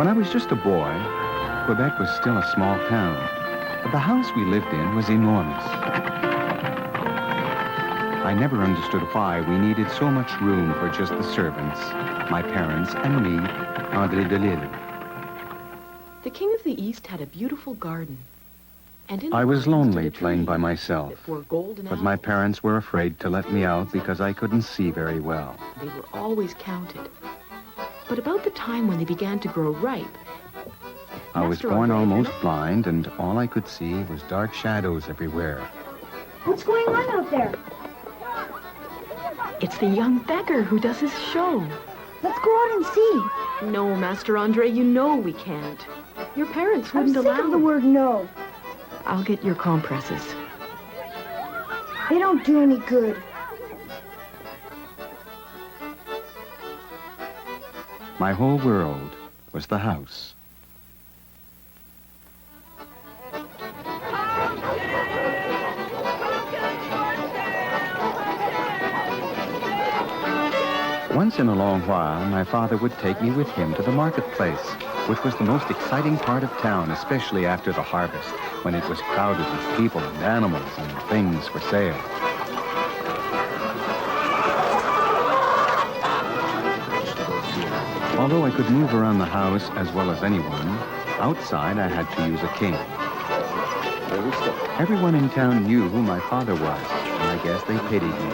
When I was just a boy, Quebec was still a small town, but the house we lived in was enormous. I never understood why we needed so much room for just the servants, my parents and me, André de Lille. The King of the East had a beautiful garden. And in I was the garden lonely stood a playing tree by myself, that bore golden but my apples. parents were afraid to let me out because I couldn't see very well. They were always counted. But about the time when they began to grow ripe, I was Master born André almost looked- blind, and all I could see was dark shadows everywhere. What's going on out there? It's the young beggar who does his show. Let's go out and see. No, Master André, you know we can't. Your parents I'm wouldn't sick allow of the word no. I'll get your compresses. They don't do any good. My whole world was the house. Once in a long while, my father would take me with him to the marketplace, which was the most exciting part of town, especially after the harvest, when it was crowded with people and animals and things for sale. Although I could move around the house as well as anyone, outside I had to use a cane. Everyone in town knew who my father was, and I guess they pitied me.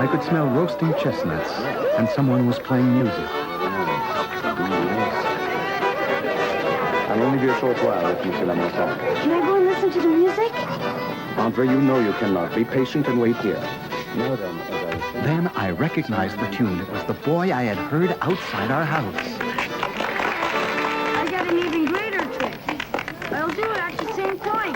I could smell roasting chestnuts, and someone was playing music. I'll only be a short while with Monsieur Lamontagne. Can I go and listen to the music? Andre, you know you cannot. Be patient and wait here. Now then, as I was saying... Then I recognized the tune. It was the boy I had heard outside our house. I got an even greater trick. I'll do it at the same time.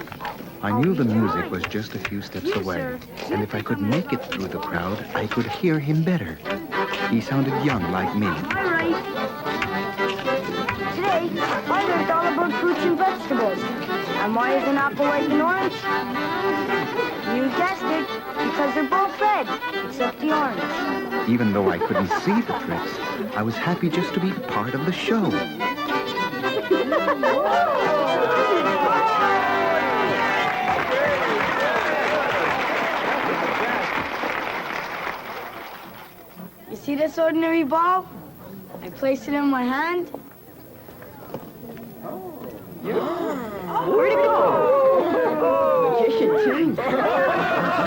I knew the music was just a few steps Yes, away, sir. and if I could make it through the crowd, I could hear him better. He sounded young like me. All right. Today, I learned all about fruits and vegetables. And why is an apple like an orange? You guessed it, because they're both red, except the orange. Even though I couldn't see the tricks, I was happy just to be part of the show. You see this ordinary ball? I place it in my hand. Where'd it go? Magician, too.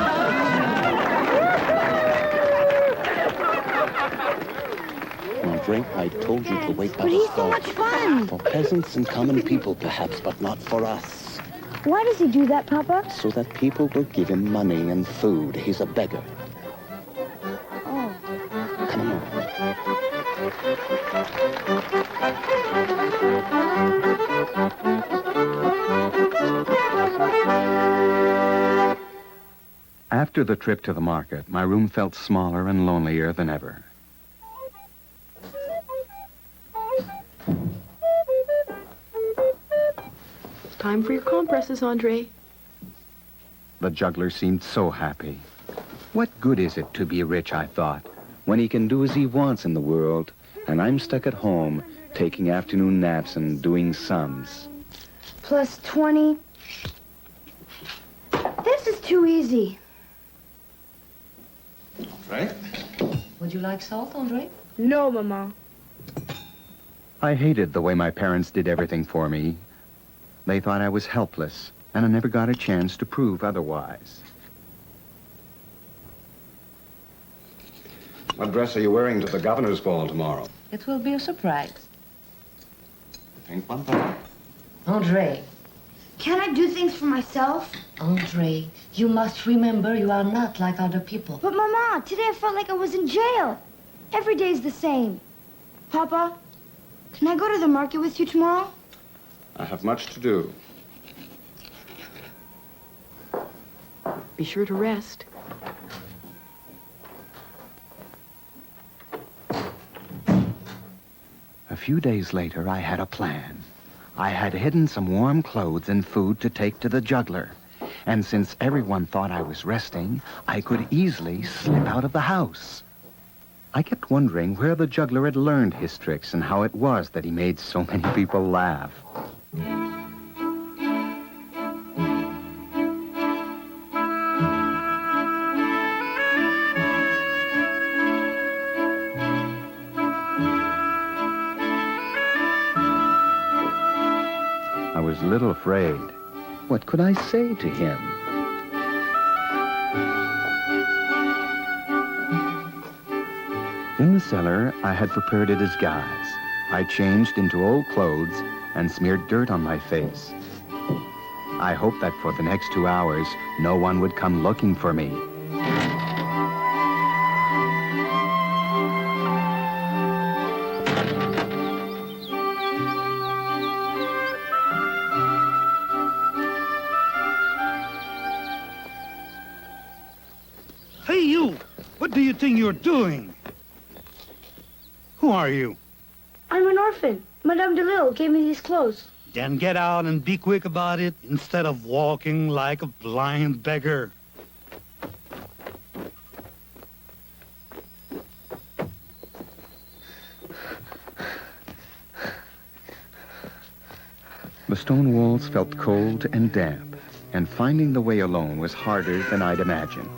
Andre, I told you to wait by But the he's so stove. much fun. For peasants and common people, perhaps, but not for us. Why does he do that, Papa? So that people will give him money and food. He's a beggar. Oh. Come along. After the trip to the market, my room felt smaller and lonelier than ever. It's time for your compresses, André. The juggler seemed so happy. What good is it to be rich, I thought, when he can do as he wants in the world, and I'm stuck at home, taking afternoon naps and doing sums. Plus 20. This is too easy. Right? Would you like salt, André? No, Mama. I hated the way my parents did everything for me. They thought I was helpless, and I never got a chance to prove otherwise. What dress are you wearing to the governor's ball tomorrow? It will be a surprise. Pink one, Papa? André, Can't I do things for myself? André, you must remember you are not like other people. But Mama, today I felt like I was in jail. Every day's the same. Papa, can I go to the market with you tomorrow? I have much to do. Be sure to rest. A few days later, I had a plan. I had hidden some warm clothes and food to take to the juggler. And since everyone thought I was resting, I could easily slip out of the house. I kept wondering where the juggler had learned his tricks and how it was that he made so many people laugh. I was a little afraid. What could I say to him? In the cellar, I had prepared a disguise. I changed into old clothes and smeared dirt on my face. I hoped that for the next 2 hours, no one would come looking for me. Hey, you! What do you think you're doing? Who are you? I'm an orphan. Madame DeLille gave me these clothes. Then get out and be quick about it instead of walking like a blind beggar. The stone walls felt cold and damp, and finding the way alone was harder than I'd imagined.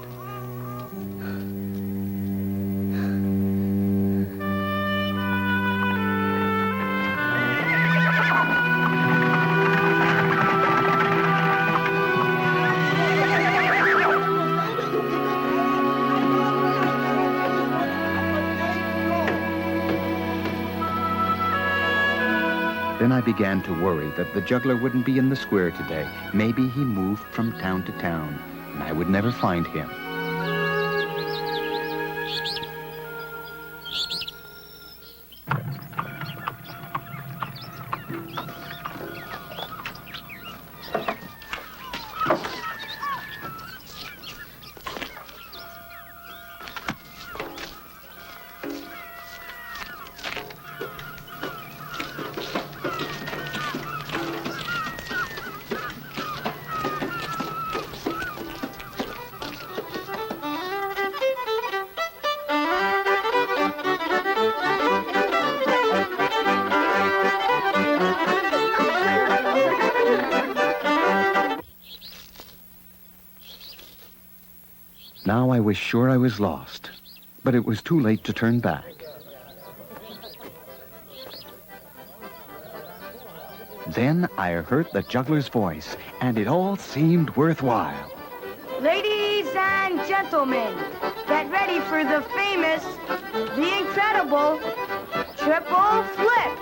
Then I began to worry that the juggler wouldn't be in the square today. Maybe he moved from town to town, and I would never find him. Now I was sure I was lost, but it was too late to turn back. Then I heard the juggler's voice, and it all seemed worthwhile. Ladies and gentlemen, get ready for the famous, the incredible triple flip.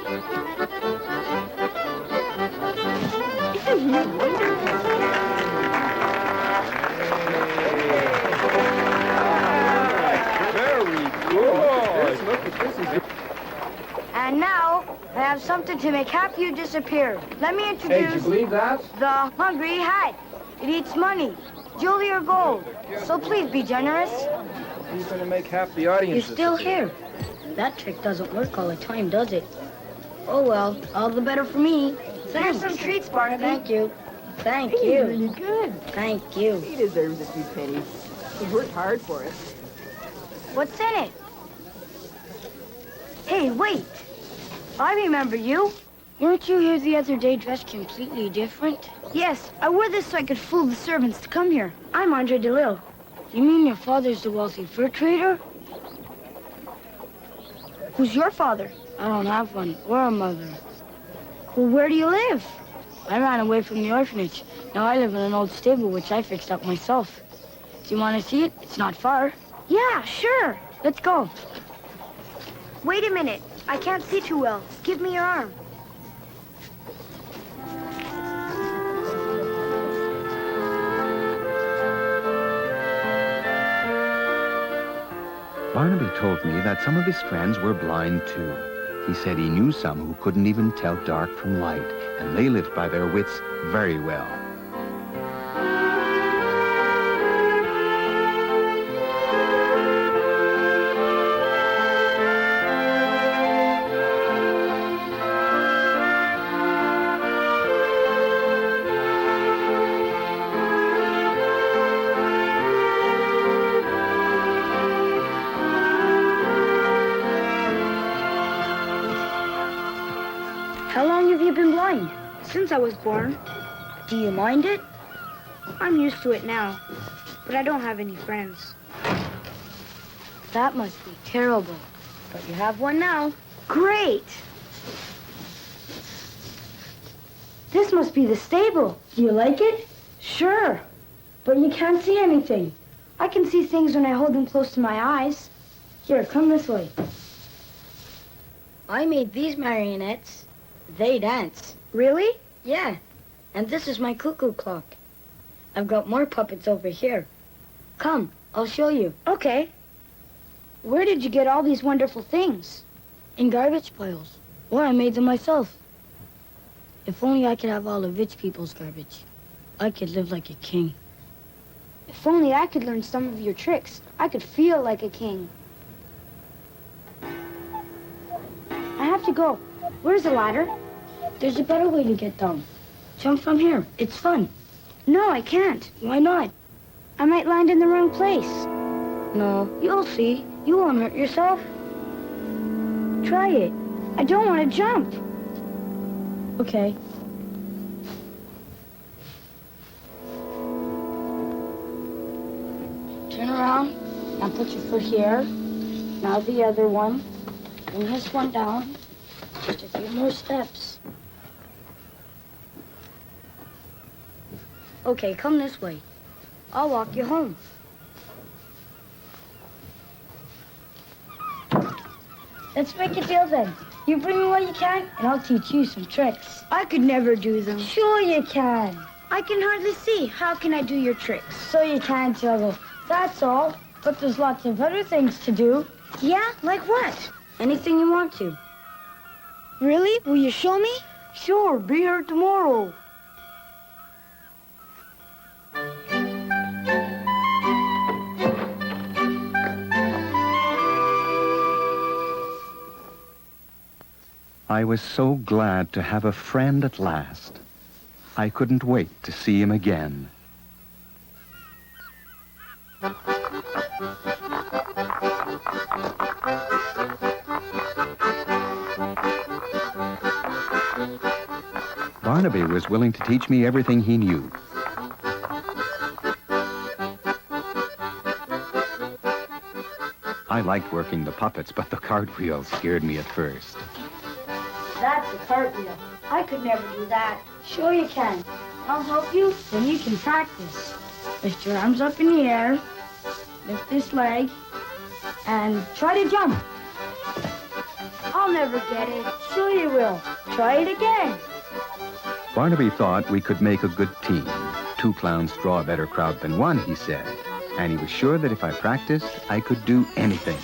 And now, I have something to make half you disappear. Let me introduce Hey, do you believe that? the hungry hat. It eats money, jewelry or gold. So please be generous. He's going to make half the audience. You're still here. That trick doesn't work all the time, does it? Oh well, all the better for me. Here's some treats, Barnaby. Thank you. Thank you. Really good. Thank you. He deserves a few pennies. He worked hard for it. What's in it? Hey, wait. I remember you. Weren't you here the other day dressed completely different? Yes, I wore this so I could fool the servants to come here. I'm Andre DeLille. You mean your father's the wealthy fur trader? Who's your father? I don't have one, or a mother. Well, where do you live? I ran away from the orphanage. Now I live in an old stable, which I fixed up myself. Do you want to see it? It's not far. Yeah, sure. Let's go. Wait a minute. I can't see too well. Give me your arm. Barnaby told me that some of his friends were blind too. He said he knew some who couldn't even tell dark from light, and they lived by their wits very well. since I was born. Do you mind it? I'm used to it now, but I don't have any friends. That must be terrible. But you have one now. Great! This must be the stable. Do you like it? Sure. But you can't see anything. I can see things when I hold them close to my eyes. Here, come this way. I made these marionettes. They dance. Really? Yeah. And this is my cuckoo clock. I've got more puppets over here. Come, I'll show you. Okay. Where did you get all these wonderful things? In garbage piles. Or I made them myself. If only I could have all the rich people's garbage. I could live like a king. If only I could learn some of your tricks, I could feel like a king. I have to go. Where's the ladder? There's a better way to get down. Jump from here. It's fun. No, I can't. Why not? I might land in the wrong place. No, you'll see. You won't hurt yourself. Try it. I don't want to jump. Okay. Turn around and put your foot here. Now the other one. Bring this one down. Just a few more steps. Okay, come this way. I'll walk you home. Let's make a deal then. You bring me what you can, and I'll teach you some tricks. I could never do them. Sure you can. I can hardly see. How can I do your tricks? So you can juggle. That's all. But there's lots of other things to do. Yeah? Like what? Anything you want to. Really? Will you show me? Sure. Be here tomorrow. I was so glad to have a friend at last. I couldn't wait to see him again. Barnaby was willing to teach me everything he knew. I liked working the puppets, but the cartwheels scared me at first. That's a cartwheel. I could never do that. Sure you can. I'll help you, then you can practice. Lift your arms up in the air, lift this leg, and try to jump. I'll never get it. Sure you will. Try it again. Barnaby thought we could make a good team. 2 clowns draw a better crowd than 1, he said. And he was sure that if I practiced, I could do anything.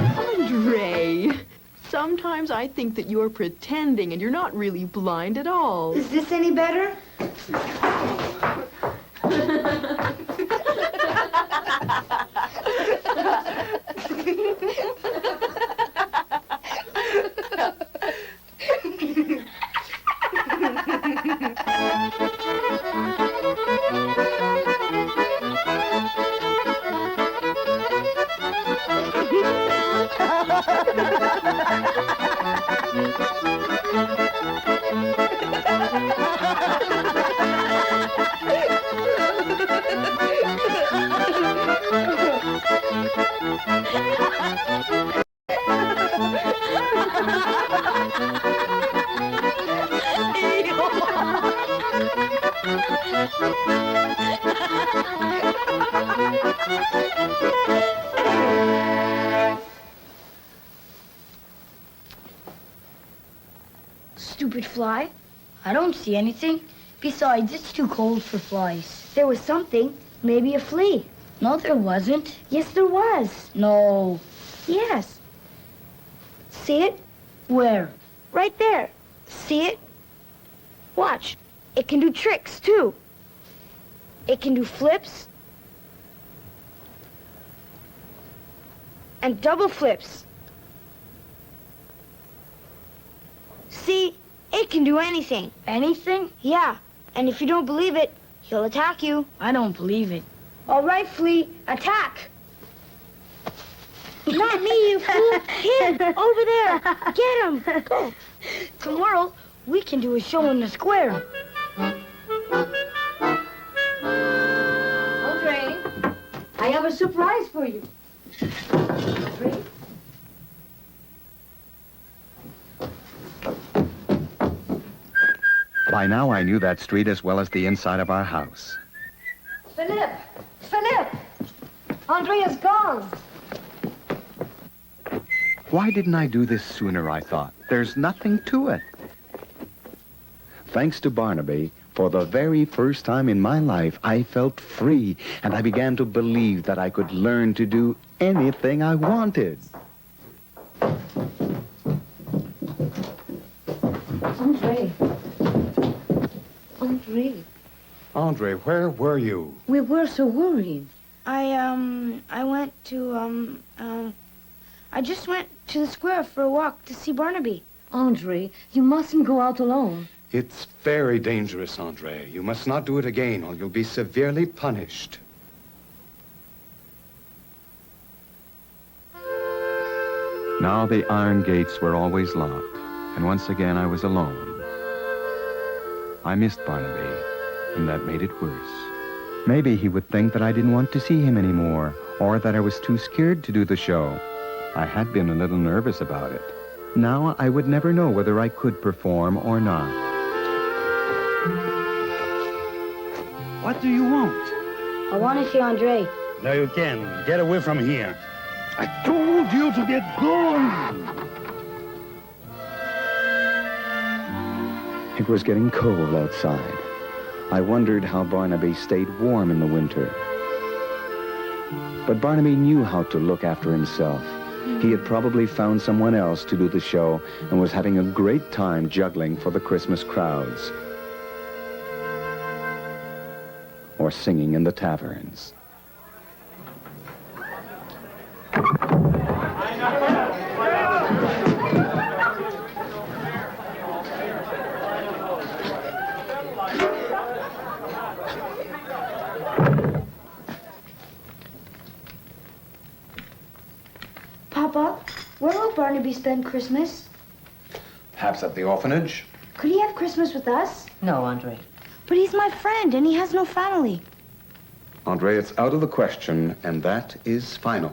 Andre, sometimes I think that you're pretending and you're not really blind at all. Is this any better? Stupid fly. I don't see anything. Besides, it's too cold for flies. There was something. Maybe a flea. No, there wasn't. Yes, there was. No. Yes. See it? Where? Right there. See it? Watch. It can do tricks, too. It can do flips and double flips. See? It can do anything. Anything? Yeah. And if you don't believe it, he'll attack you. I don't believe it. All right, Flea. Attack. Not me, you fool. Him, over there. Get him. Go. Tomorrow, we can do a show in the square. Andre, I have a surprise for you. Andre? By now, I knew that street as well as the inside of our house. Philip! Philip! Andre is gone. Why didn't I do this sooner, I thought. There's nothing to it. Thanks to Barnaby, for the very first time in my life, I felt free, and I began to believe that I could learn to do anything I wanted. Andre. Andre, Andre, where were you? we were so worried. I went to, I just went to the square for a walk to see Barnaby. Andre, you mustn't go out alone. It's very dangerous, Andre. You must not do it again, or you'll be severely punished. Now the iron gates were always locked, and once again I was alone. I missed Barnaby, and that made it worse. Maybe he would think that I didn't want to see him anymore, or that I was too scared to do the show. I had been a little nervous about it. Now I would never know whether I could perform or not. What do you want? I want to see Andre. No, you can. Get away from here. I told you to get going. It was getting cold outside. I wondered how Barnaby stayed warm in the winter. But Barnaby knew how to look after himself. He had probably found someone else to do the show and was having a great time juggling for the Christmas crowds. Or singing in the taverns. Papa, where will Barnaby spend Christmas? Perhaps at the orphanage? Could he have Christmas with us? No, Andre. But he's my friend, and he has no family. Andre, it's out of the question, and that is final.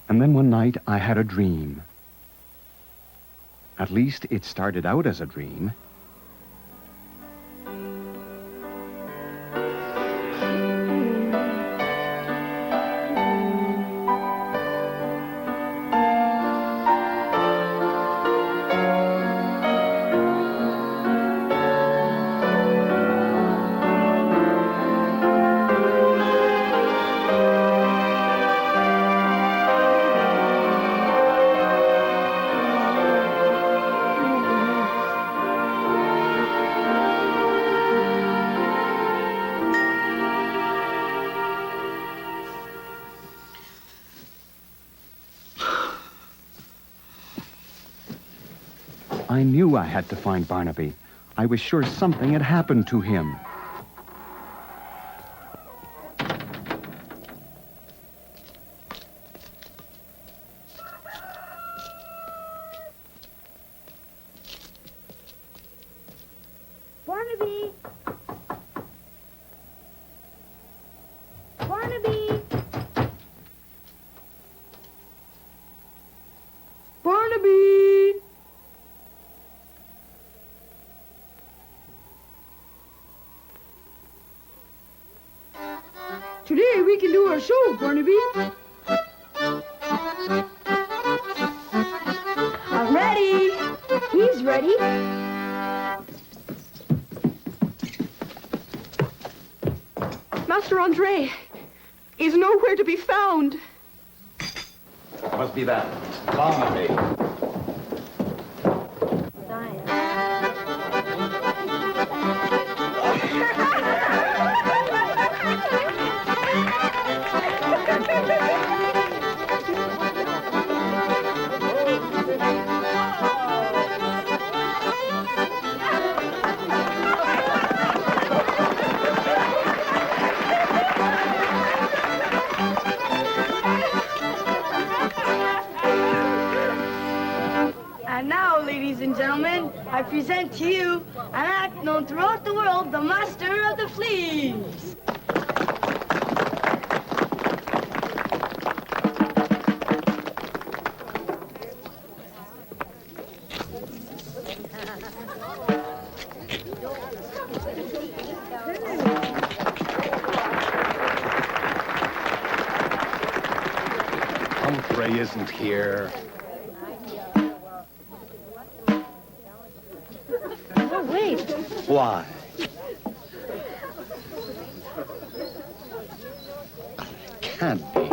And then one night I had a dream. At least it started out as a dream. I knew I had to find Barnaby. I was sure something had happened to him. Barnaby! Barnaby! Barnaby! Today we can do our show, Barnaby. I'm ready. He's ready. Master Andre is nowhere to be found. Must be that Barnaby. And now, ladies and gentlemen, I present to you an act known throughout the world, the Master of the Fleas. Humphrey isn't here. Oh, wait. Why? Can't be.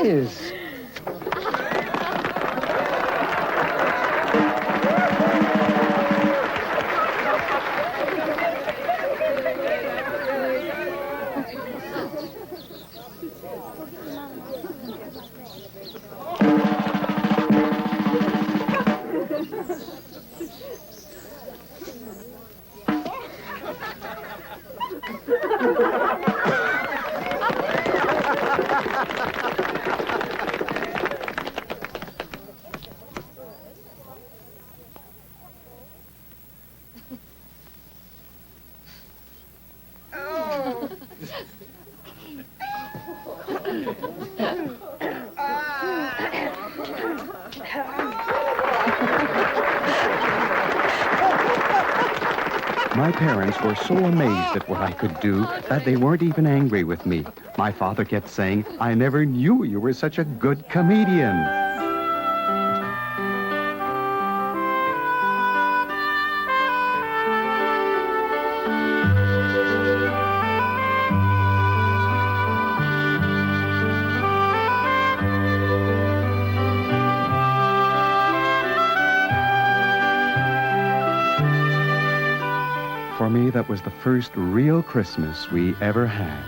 Yes. My parents were so amazed at what I could do that they weren't even angry with me. My father kept saying, "I never knew you were such a good comedian." For me, that was the first real Christmas we ever had.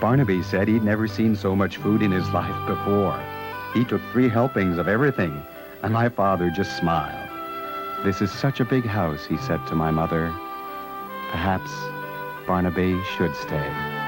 Barnaby said he'd never seen so much food in his life before. He took 3 helpings of everything, and my father just smiled. "This is such a big house," he said to my mother. "Perhaps Barnaby should stay."